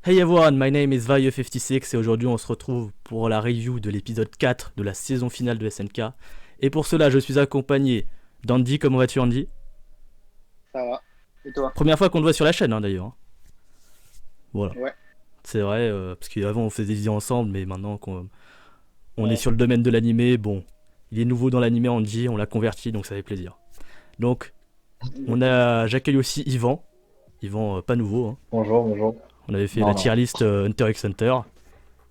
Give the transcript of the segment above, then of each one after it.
Hey everyone, my name is Vaille56 et aujourd'hui on se retrouve pour la review de l'épisode 4 de la saison finale de SNK. Et pour cela, je suis accompagné d'Andy. Comment vas-tu, Andy? Ça va. Et toi? Première fois qu'on te voit sur la chaîne, d'ailleurs. Voilà. Ouais. C'est vrai, parce qu'avant on faisait des vidéos ensemble, mais maintenant qu'on est Ouais. sur le domaine de l'animé, bon, il est nouveau dans l'animé, Andy, on l'a converti, donc ça fait plaisir. Donc, j'accueille aussi Yvan. Yvan, pas nouveau, hein. Bonjour, bonjour. On avait fait Non, la non. tier list Hunter x Hunter.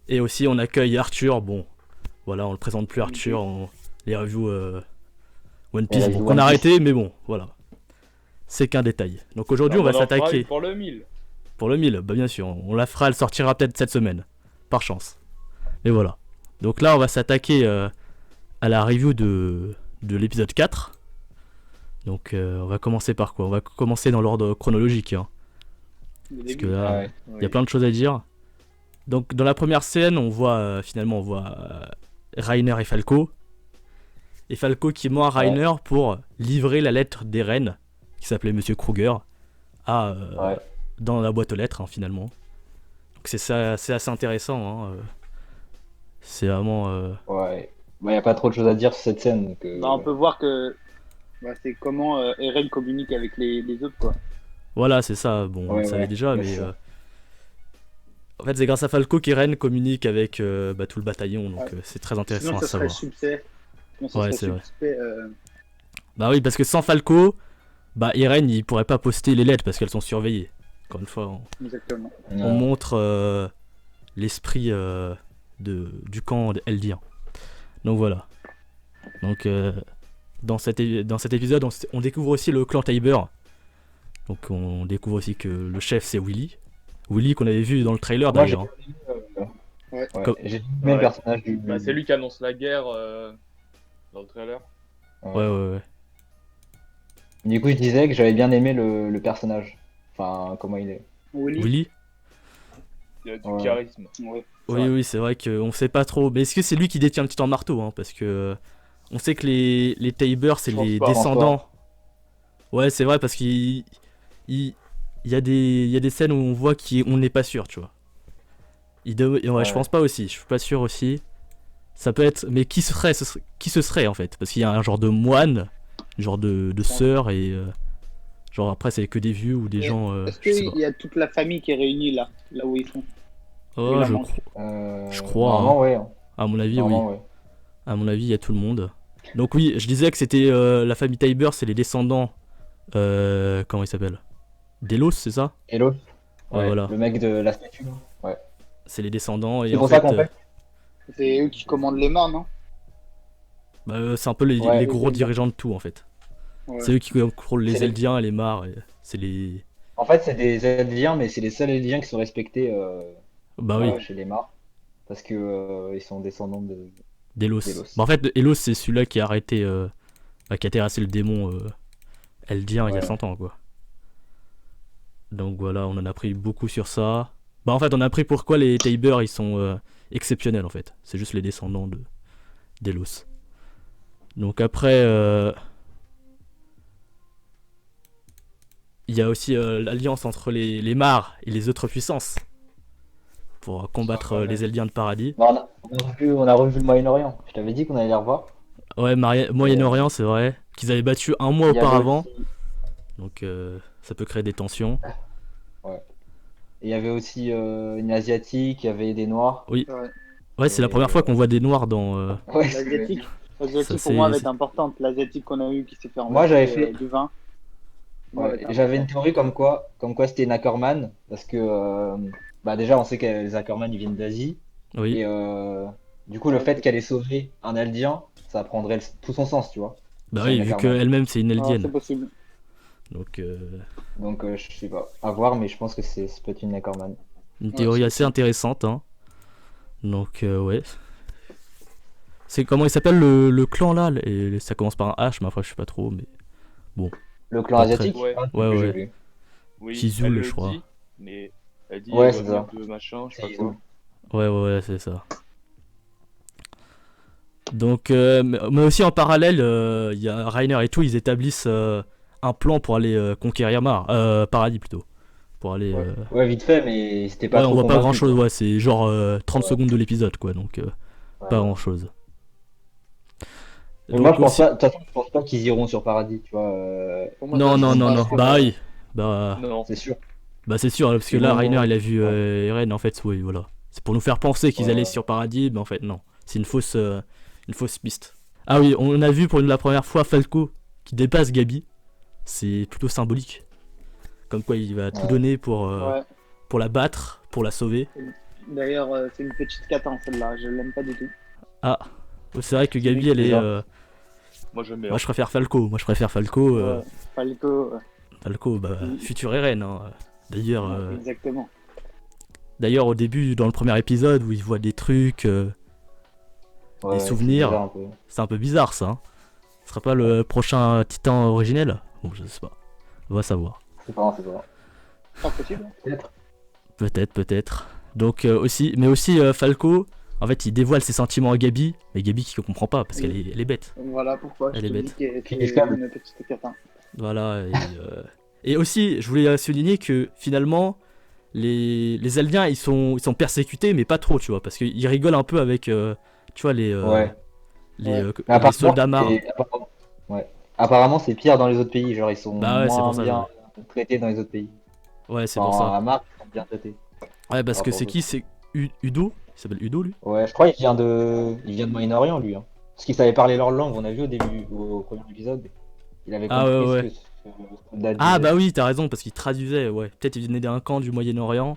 Et aussi on accueille Arthur. Bon, voilà, on le présente plus Arthur en les reviews One Piece. Les Bon, reviews qu'on One a Piece. arrêté, mais bon, voilà. C'est qu'un détail. Donc aujourd'hui on va s'attaquer pour le 1000. pour le 1000. Bah bien sûr, on la fera, elle sortira peut-être cette semaine. Par chance. Et voilà. Donc là on va s'attaquer à la review de l'épisode 4. Donc on va commencer par quoi? On va commencer dans l'ordre chronologique, hein. Parce que là, Ah ouais. il y a plein de choses à dire. Donc dans la première scène, on voit Reiner et Falco. Et Falco qui ment à Reiner pour livrer la lettre d'Eren, qui s'appelait Monsieur Kruger, Ouais. dans la boîte aux lettres, hein, finalement. Donc c'est assez intéressant, hein. C'est vraiment... Ouais. Bah, y a pas trop de choses à dire sur cette scène. Donc, Bah, on peut voir que c'est comment Eren communique avec les autres, quoi. Voilà, c'est ça. Bon, on Ouais, le savait ouais, déjà, bien mais... sûr. En fait, c'est grâce à Falco qu'Eren communique avec tout le bataillon, donc Ouais. c'est très intéressant Sinon, à ça serait savoir. suspect. Sinon, ça Ouais, serait c'est vrai. suspect. Bah oui, parce que sans Falco, bah Eren il pourrait pas poster les lettres parce qu'elles sont surveillées. Encore une fois, Exactement. on montre l'esprit du camp Eldien. Donc voilà. Donc dans cet épisode, on découvre aussi le clan Tiber. Donc on découvre aussi que le chef c'est Willy. Willy qu'on avait vu dans le trailer Moi, j'ai d'ailleurs. ouais. Comme- J'ai aimé le personnage du. Bah, c'est lui qui annonce la guerre dans le trailer. Ouais. Du coup, je disais que j'avais bien aimé le personnage. Enfin, comment il est. Willy. Willy. Il a du Ouais. charisme. Ouais. Oui, c'est vrai qu'on sait pas trop. Mais est-ce que c'est lui qui détient le titan marteau, hein? Parce que on sait que les Tiber, c'est Je pense les pas. descendants. Ouais, c'est vrai parce qu'il y a des scènes où on voit qu'on n'est pas sûr, tu vois. Ouais, Ouais. je pense pas aussi. Je suis pas sûr aussi. Ça peut être. Mais qui qui ce serait en fait? Parce qu'il y a un genre de moine, un genre de sœur et genre après c'est que des vieux ou des Et gens. Est-ce Je sais pas. qu'il y a toute la famille qui est réunie là où ils sont? Oh, il en je, manque. je crois. Normalement, ouais. À mon avis, oui. Normalement, ouais. À mon avis, il y a tout le monde. Donc oui, je disais que c'était la famille Tiber, c'est les descendants. Comment il s'appelle? Delos, c'est ça? Hello. Ouais, voilà. Le mec de la statue. Là. Ouais. C'est les descendants et C'est en pour ça fait, qu'en fait. C'est eux qui commandent les mains, non? c'est un peu les Ouais. gros dirigeants de tout en fait. Ouais. C'est eux qui contrôlent les C'est les- Eldiens et les Mars. C'est les. En fait, c'est des Eldiens, mais c'est les seuls Eldiens qui sont respectés Bah oui, chez les Mars. Parce que ils sont descendants de. Delos. Delos. Bah, en fait, Elos, c'est celui-là qui a arrêté. Qui a terrassé le démon Eldien il y a Ouais. 100 ans, quoi. Donc voilà, on en a appris beaucoup sur ça. Bah en fait, on a appris pourquoi les Tiber ils sont exceptionnels en fait. C'est juste les descendants de Delos. Donc après, il y a aussi l'alliance entre les Mars et les autres puissances pour combattre Ouais. les Eldiens de paradis. Bah, on a revu le Moyen-Orient. Je t'avais dit qu'on allait les revoir. Ouais, Moyen-Orient, c'est vrai. Qu'ils avaient battu un mois Il y avait auparavant. aussi- Donc ça peut créer des tensions. Il y avait aussi une Asiatique, il y avait des Noirs. Oui. Ouais. Ouais, c'est la première fois qu'on voit des Noirs dans. Ouais, L'asiatique. L'asiatique Ça, pour moi va c'est- être importante. L'asiatique qu'on a eu qui s'est fait Moi, j'avais envoyer fait- du vin. Moi, ouais, va être j'avais une important. théorie comme quoi c'était une Ackerman, parce que bah déjà on sait que les Ackerman ils viennent d'Asie, Oui. et du coup le fait qu'elle ait sauvé un Eldien, ça prendrait tout son sens, tu vois. Bah C'est oui, une vu Ackerman. qu'elle-même c'est une Ah, Eldienne. c'est possible. Donc Donc je sais pas, à voir, mais je pense que c'est peut-être une Ackerman. une théorie c'est assez intéressante, hein. Donc ouais. C'est comment il s'appelle le clan là? Et ça commence par un H, mais après je sais pas trop. Mais Le clan Pas asiatique, très- hein, Ouais, que j'ai ouais. vu. Oui, Kizul, elle le je crois. dit, mais elle dit Ouais, elle c'est doit ça. venir de machin, je sais C'est pas quoi. ouais, c'est ça. Donc, mais aussi en parallèle, il y a Reiner et tout, ils établissent un plan pour aller conquérir Paradis plutôt. pour aller. Ouais, vite fait, mais c'était pas Ouais, trop on voit pas convaincu, grand chose, quoi. ouais, c'est genre 30 Ouais. secondes de l'épisode, quoi, donc Ouais, pas ouais. grand chose. Mais moi, Donc aussi. de toute façon, je pense pas qu'ils iront sur Paradis, tu vois. Pour moi, Ouais, Non, je non, pense non, pas non. que, Bah oui. Bah, non. C'est sûr. bah c'est sûr, parce que Ils là, Rainer, vont. il a vu Ouais, Eren, en fait, oui, voilà. C'est pour nous faire penser qu'ils ouais, allaient ouais. sur Paradis, mais en fait, non. C'est une fausse piste. Ah oui, on a vu pour la première fois Falco qui dépasse Gabi. C'est plutôt symbolique. Comme quoi, il va tout Ouais. donner ouais. pour la battre, pour la sauver. D'ailleurs, c'est une petite cata celle-là, je l'aime pas du tout. Ah, c'est vrai que Gabi, elle est. Déjà. Moi, j'aime bien. Moi, je préfère Falco. Moi, je préfère Falco. Ouais. Falco, Falco, bah, Mm. futur Eren. Hein. D'ailleurs, ouais, exactement. d'ailleurs, au début, dans le premier épisode, où il voit des trucs, Ouais, des c'est souvenirs, bizarre un peu. c'est un peu bizarre ça. Hein. Ce sera pas le prochain titan originel? Bon, je sais pas. On va savoir. C'est pas, c'est pas. Pas possible. Peut-être. Peut-être, peut-être. Donc, mais aussi Falco, en fait, il dévoile ses sentiments à Gabi, mais Gabi qui comprend pas, parce qu'elle elle est bête. Voilà pourquoi Elle je est te bête. dis que Puis c'est il câble. une petite cata. Voilà. Et aussi, je voulais souligner que finalement, les Eldiens, ils sont persécutés, mais pas trop, tu vois, parce qu'ils rigolent un peu avec, tu vois, Ouais. Ouais. Mais les apparemment, soldats marins. ouais. Apparemment, c'est pire dans les autres pays. Genre, ils sont Bah ouais, c'est moins pour ça. bien traités dans les autres pays. Ouais, c'est pour Enfin, ça. à Mars, ils sont bien traités. Ouais, parce par que rapport c'est aux qui? C'est Udo? Il s'appelle Udo, lui? Ouais, je crois qu'il vient de Moyen-Orient, lui. Hein. Parce qu'il savait parler leur langue. On a vu au début, au premier épisode. Il avait Ah ouais, compris ouais. ce que ce soldat Ah disait. bah oui, t'as raison, parce qu'il traduisait, ouais. Peut-être il venait d'un camp du Moyen-Orient.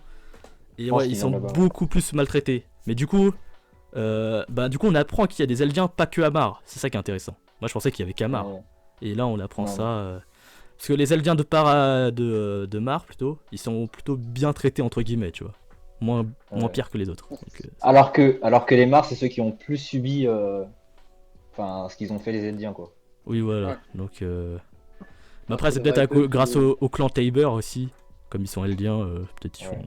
Et Je pense ouais, ils qu'il vient sont de là-bas. beaucoup plus maltraités. Mais du coup, on apprend qu'il y a des Eldiens pas que Amar. C'est ça qui est intéressant. Moi, je pensais qu'il y avait qu'Amar. Ouais. Et là, on apprend Non, ça. Parce que les Eldiens de Mar, plutôt, ils sont plutôt bien traités, entre guillemets, tu vois. Moins Ouais. pire que les autres. Donc, Alors que les Mars, c'est ceux qui ont plus subi enfin, ce qu'ils ont fait les Eldiens, quoi. oui, voilà. Ouais. Donc, mais après, c'est c'est peut-être vrai que- grâce au clan Tabor aussi. Comme ils sont Eldiens, peut-être ils font. Ouais.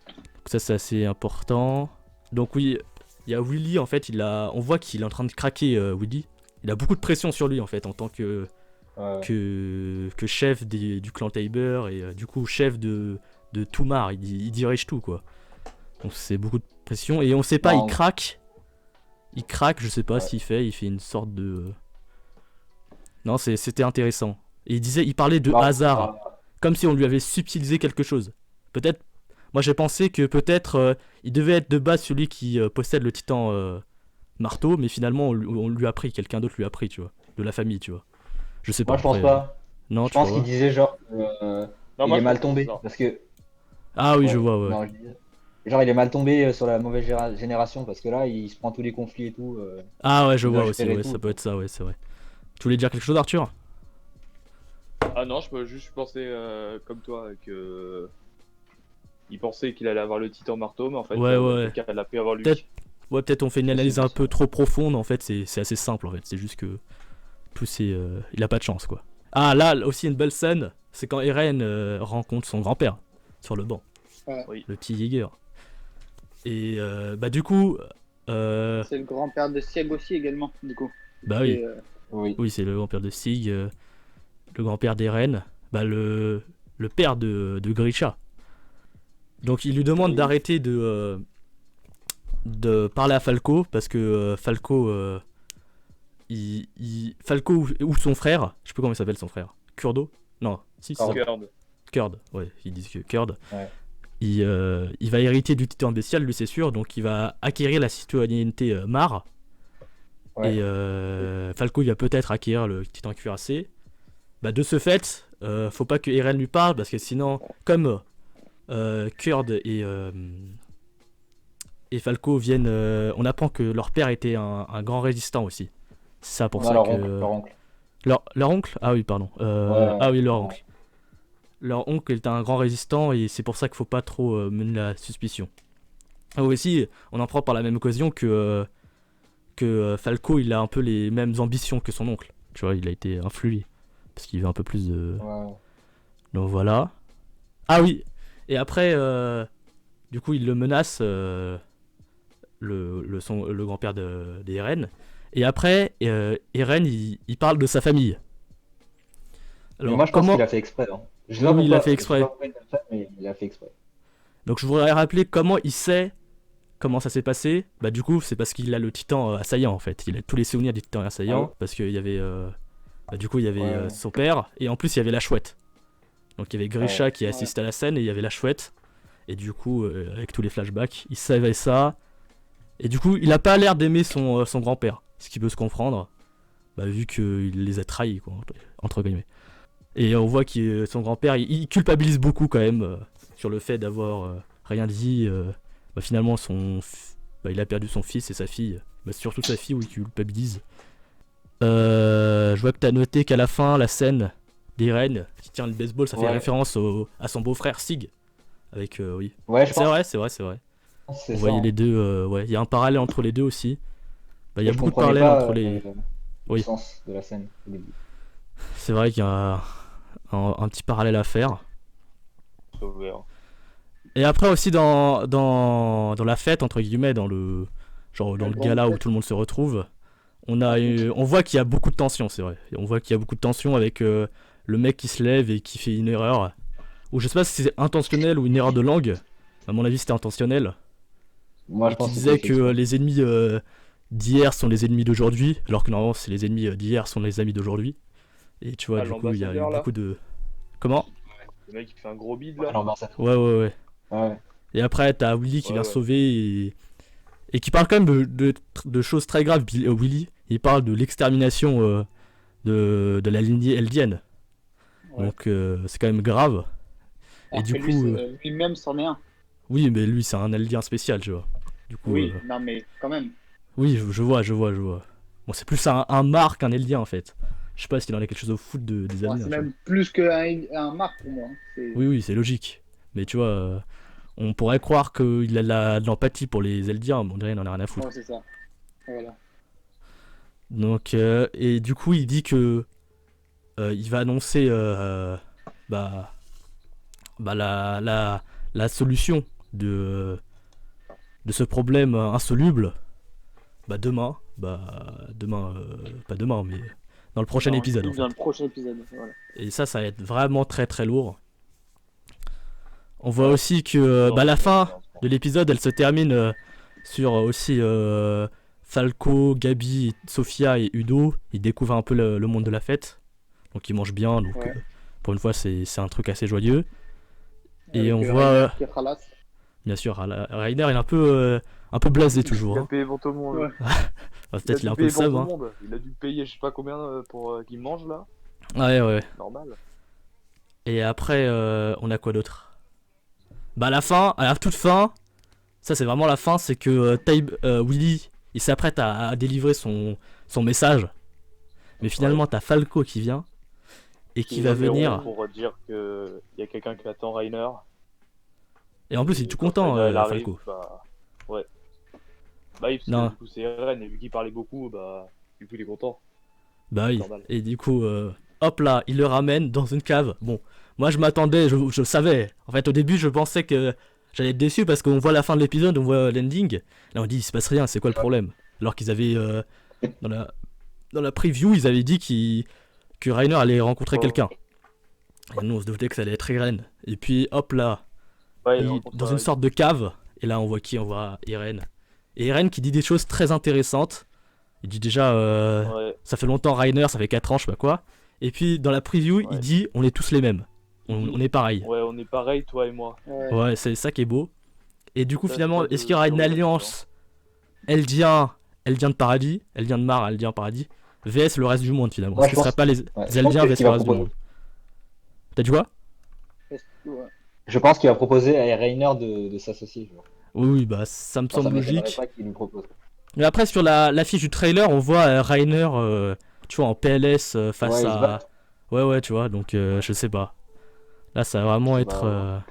Donc ça, c'est assez important. Donc oui, il y a Willy, en fait, on voit qu'il est en train de craquer, Willy. Il a beaucoup de pression sur lui, en fait, en tant que Ouais. que chef du clan Tabor et du coup chef de tout Mar. Il dirige tout, quoi. Donc c'est beaucoup de pression. Et on sait pas, Non. il craque. Il craque, je sais pas Ouais. il fait une sorte de... Non, c'était intéressant. Et il parlait de Non, hasard. Comme si on lui avait subtilisé quelque chose. Peut-être... Moi j'ai pensé que peut-être il devait être de base celui qui possède le titan marteau, mais finalement on lui a pris, quelqu'un d'autre lui a pris, tu vois. De la famille, tu vois. Je sais pas. moi, je pense après, pas. Non, Je tu pense vois. qu'il disait genre Non, il moi, est je mal pense que tombé c'est ça. parce que Ah oui, ouais, je vois, ouais. non, je disais- genre il est mal tombé sur la mauvaise génération parce que là il se prend tous les conflits et tout. Ah ouais, je il doit vois aussi, gérer ouais, tout, ça peut quoi. être ça, ouais, c'est vrai. Tu voulais dire quelque chose, Arthur? Ah non, je peux juste penser comme toi que il pensait qu'il allait avoir le titan marteau, mais en fait, Ouais, ouais. quelqu'un l'a pu avoir lui. Peut-être. Ouais, peut-être on fait une C'est analyse un possible. peu trop profonde, en fait, c'est assez simple, en fait. C'est juste que tout c'est... il a pas de chance, quoi. Ah, là, aussi une belle scène, c'est quand Eren rencontre son grand-père sur le banc. Ouais. Oui. Le petit Jäger. Et bah du coup... C'est le grand-père de Sieg aussi également, du coup. bah oui, Et, Oui. oui, c'est le grand-père de Sig, le grand-père d'Eren, bah le père de Grisha. Donc il lui demande Oui. d'arrêter de parler à Falco parce que Falco Falco ou son frère, je sais plus comment il s'appelle son frère, Kurdo? Non, si c'est ça. Kurd. Kurd, ouais, ils disent que Kurd. Ouais. Il va hériter du titan bestial, lui c'est sûr, donc il va acquérir la citoyenneté Mar. Ouais. Et Falco il va peut-être acquérir le titan cuirassé. Bah de ce fait, faut pas que Eren lui parle parce que sinon, comme Kurd et Falco viennent, on apprend que leur père était un grand résistant aussi. C'est ça pour Non, ça leur que oncle, leur oncle. leur oncle, ah oui pardon, Ouais. ah oui leur oncle. Leur oncle est un grand résistant et c'est pour ça qu'il faut pas trop mener la suspicion. Ah aussi, on en prend par la même occasion que Falco il a un peu les mêmes ambitions que son oncle. Tu vois, il a été influé parce qu'il veut un peu plus de... Ouais. Donc voilà. Ah oui. Et après, du coup, il le menace, le grand-père d'Eren. Et après, Eren, il parle de sa famille. Mais Alors, moi je pense comment... qu'il a fait exprès. Hein. Je sais pas Oui, il a pourquoi- fait exprès. je sais pas pourquoi il l'a fait, mais il a fait exprès. Donc je voudrais rappeler comment il sait comment ça s'est passé. Bah du coup c'est parce qu'il a le titan assaillant en fait. Il a tous les souvenirs du titan assaillant Ah ouais. parce qu'il y avait du coup il y avait Ouais. son père et en plus il y avait la chouette. Donc il y avait Grisha Ouais. qui assistait à la scène et il y avait la chouette. Et du coup avec tous les flashbacks il savait ça. Et du coup il a pas l'air d'aimer son grand-père. Ce qui peut se comprendre. Bah vu qu'il les a trahis quoi entre guillemets. Et on voit que son grand-père il culpabilise beaucoup quand même sur le fait d'avoir rien dit. Bah, finalement il a perdu son fils et sa fille. Bah, surtout sa fille où il culpabilise. Je vois que t'as noté qu'à la fin la scène d'Irene qui tient le baseball ça fait Ouais. référence à son beau-frère Sig. Avec oui. Ouais, je C'est pense. vrai, c'est vrai, c'est vrai. C'est On ça, voyait hein. les deux, ouais. Il y a un parallèle entre les deux aussi. Bah, il y a Je beaucoup de comprenais parallèles pas entre les. le Oui. sens de la scène au début. C'est vrai qu'il y a un petit parallèle à faire. Sauveur. Et après aussi dans la fête entre guillemets dans le genre dans La le grande gala où fête. tout le monde se retrouve, on voit qu'il y a beaucoup de tension, c'est vrai. Et on voit qu'il y a beaucoup de tension avec le mec qui se lève et qui fait une erreur. Ou je sais pas si c'est intentionnel ou une erreur de langue. À mon avis c'était intentionnel. Moi, Et je qui pense disait c'était que fait exprès. les ennemis d'hier sont les ennemis d'aujourd'hui, alors que normalement c'est les ennemis d'hier sont les amis d'aujourd'hui. Et tu vois Ah, du coup il y a eu l'ambassadeur, là. beaucoup de. Comment? Le mec qui fait un gros bide Ouais, là. l'ambassadeur. Ouais ouais ouais. Ouais. Et après, t'as Willy qui Ouais, vient ouais. sauver et qui parle quand même de choses très graves. Willy, il parle de l'extermination de la lignée eldienne. Ouais. Donc c'est quand même grave. Et Alors du que coup, lui-même c'en est un. oui, mais lui c'est un eldien spécial, tu vois. Du coup, Oui, non mais quand même. oui, je vois. Bon, c'est plus un marque qu'un eldien en fait. Je sais pas s'il en a quelque chose au foot des Bon, eldiens. c'est tu vois. même plus qu'un marque pour moi, hein. Oui, oui, c'est logique. Mais tu vois, on pourrait croire qu'il a de l'empathie pour les eldiens, mais on dirait qu'il en a rien à foutre. Ouais, c'est ça. Voilà. Donc, et du coup, il dit que il va annoncer bah, la solution de ce problème insoluble demain. Demain, pas demain, mais dans le prochain Dans- épisode en fait. Dans le prochain épisode, voilà. Et ça va être vraiment très très lourd. On voit Ouais. aussi que la fin de l'épisode elle se termine sur aussi Falco, Gabi, Sophia et Udo. Ils découvrent un peu le monde de la fête. Donc ils mangent bien. Donc Ouais. pour une fois c'est un truc assez joyeux. Et Avec, on voit Rainer qui ralasse. bien sûr Rainer il est un peu blasé toujours. Il a Hein. payé pour tout le monde. Ouais. Peut-être il a un peu payé le pour seum. tout le Hein. monde. Il a dû payer je sais pas combien pour qu'il mange là. Ouais. Normal. Et après on a quoi d'autre? Bah à la toute fin, ça c'est vraiment la fin, c'est que Willy il s'apprête à délivrer son message. Mais finalement t'as Falco qui vient et qui va venir. Pour dire que il y a quelqu'un qui attend Rainer. Et en plus il est tout Quand content Rainer, il arrive, Falco. bah ouais. Bah oui, parce Non. que du coup c'est Eren et vu qu'il parlait beaucoup, bah du coup il est content. Bah oui. Normal. Et du coup hop là, il le ramène dans une cave. Bon, moi je m'attendais, je savais. En fait au début je pensais que j'allais être déçu parce qu'on voit la fin de l'épisode, on voit l'ending. Là on dit il se passe rien, c'est quoi le problème? Alors qu'ils avaient dans la preview ils avaient dit que Rainer allait rencontrer Oh. quelqu'un. Et nous on se doutait que ça allait être Irene. Et puis hop là, Ouais, dans une sorte de cave. Et là on voit qui? On voit Irene. Et Irene qui dit des choses très intéressantes. Il dit déjà Ouais. ça fait longtemps Rainer, ça fait 4 ans, je sais pas quoi. Et puis dans la preview, il Ouais. dit on est tous les mêmes. On est pareil. Ouais, on est pareil, toi et moi. Ouais. Ouais, c'est ça qui est beau. Et du coup, Ça, finalement, c'est pas est-ce qu'il y aura une de- alliance Eldien de paradis, Eldien de Mar, Eldien paradis, VS le reste du monde finalement? Ouais, Est-ce que ce je serait pas les Ouais, je pense Eldiens que VS ce qu'il le va reste du proposer- monde? T'as dit quoi? Ouais. Je pense qu'il va proposer à Rainer de s'associer. Genre. Oui, bah ça me Enfin, ça semble m'étonnerait logique. pas qu'il lui propose. Mais après, sur la fiche du trailer, on voit Rainer, tu vois, en PLS face Ouais, il se à. bat. Ouais, tu vois, donc je sais pas. Là, ça va vraiment Je sais être. pas.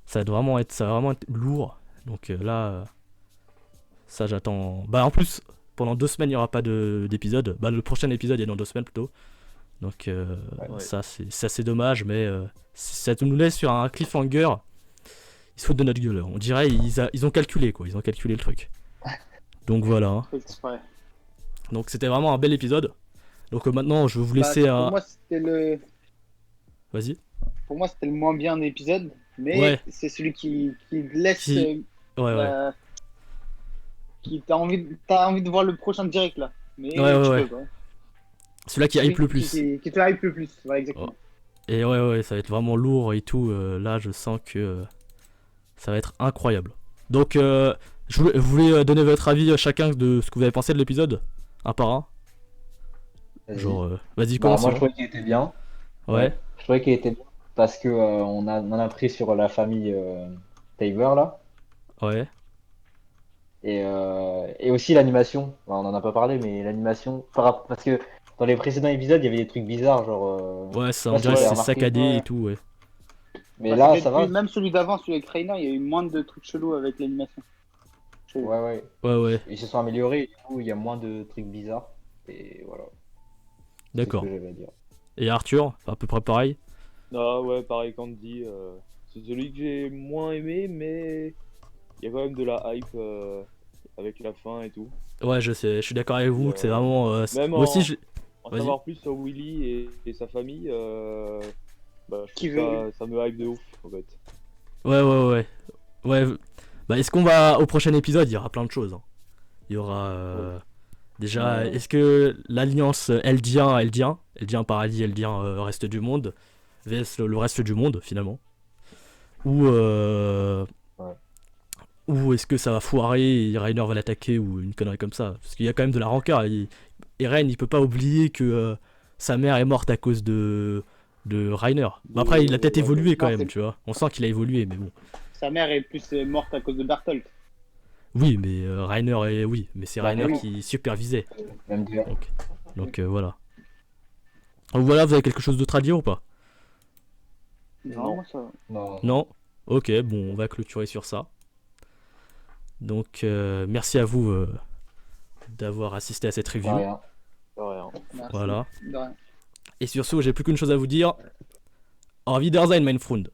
Ça va vraiment être lourd. Donc là, ça j'attends. Bah en plus, pendant 2 semaines, il n'y aura pas d'épisode. Bah le prochain épisode est dans 2 semaines plutôt. Donc Ouais. ça, c'est assez dommage, mais ça nous laisse sur un cliffhanger. Ils se foutent de notre gueule. On dirait ils ont calculé quoi. Ils ont calculé le truc. Donc voilà. Hein. Exprès. Donc c'était vraiment un bel épisode. Donc maintenant, je vais vous Bah, laisser pour un. moi, c'était le. Vas-y. Pour moi, c'était le moins bien épisode, mais Ouais. c'est celui qui laisse. Qui- Ouais, ouais. Qui t'as envie de voir le prochain direct là. Mais Ouais, ouais, tu ouais. peux, quoi. Celui-là qui hype le plus. Qui te hype le plus. Voilà, exactement. Et ouais, ouais, ça va être vraiment lourd et tout. Là, je sens que ça va être incroyable. Donc, vous voulez donner votre avis chacun de ce que vous avez pensé de l'épisode? Un par un. Vas-y. Genre, vas-y, Bah, commence. moi, je Simon. trouvais qu'il était bien. Ouais, Je trouvais qu'il était bien parce que on en a pris sur la famille Tabor là. ouais. Et aussi l'animation. Bah, on en a pas parlé, mais l'animation. Parce que dans les précédents épisodes, il y avait des trucs bizarres, genre. Ouais, Je ça, sais on pas si dirait vous que avez c'est remarqué. saccadé et Ouais. tout, ouais. Mais Bah, là, fait ça va. même celui d'avant, celui avec Reiner, il y a eu moins de trucs chelous avec l'animation. Je trouve. Ouais, ouais. Ouais, ouais, Ils se sont améliorés, et du coup, il y a moins de trucs bizarres. Et voilà. C'est ce d'accord. que j'avais à dire. Et Arthur, à peu près pareil. Ah ouais, pareil qu'Andy. C'est celui que j'ai moins aimé, mais il y a quand même de la hype avec la fin et tout. Ouais, je sais, je suis d'accord avec vous Et, que c'est vraiment. Même Moi aussi, en Vas-y. savoir plus sur Willy et sa famille, bah, je Qui trouve veut- ça me hype de ouf en fait. Ouais, ouais, ouais. Ouais. Bah, est-ce qu'on va au prochain épisode? Il y aura plein de choses, hein. Il y aura. Déjà, Ouais. est-ce que l'alliance Eldien paradis, Eldien reste du monde, vs le reste du monde finalement, ou Ouais. ou est-ce que ça va foirer et Reiner va l'attaquer ou une connerie comme ça? Parce qu'il y a quand même de la rancœur. Eren, il peut pas oublier que sa mère est morte à cause de Reiner. Bah, après, il a peut-être Ouais, évolué quand non, même, c'est- tu vois. On sent qu'il a évolué, mais bon. Sa mère est plus morte à cause de Bertolt. Oui, mais Reiner est. Oui, mais c'est Bah, Reiner oui. qui supervisait. Même de... Donc voilà. Donc voilà, vous avez quelque chose d'autre à dire ou pas? Non, moi, ça va. Non. Non? Ok, bon, on va clôturer sur ça. Donc merci à vous d'avoir assisté à cette review. Rien. De rien. Merci. Voilà. De rien. Et sur ce, j'ai plus qu'une chose à vous dire. Auf Wiedersehen, mein Freund.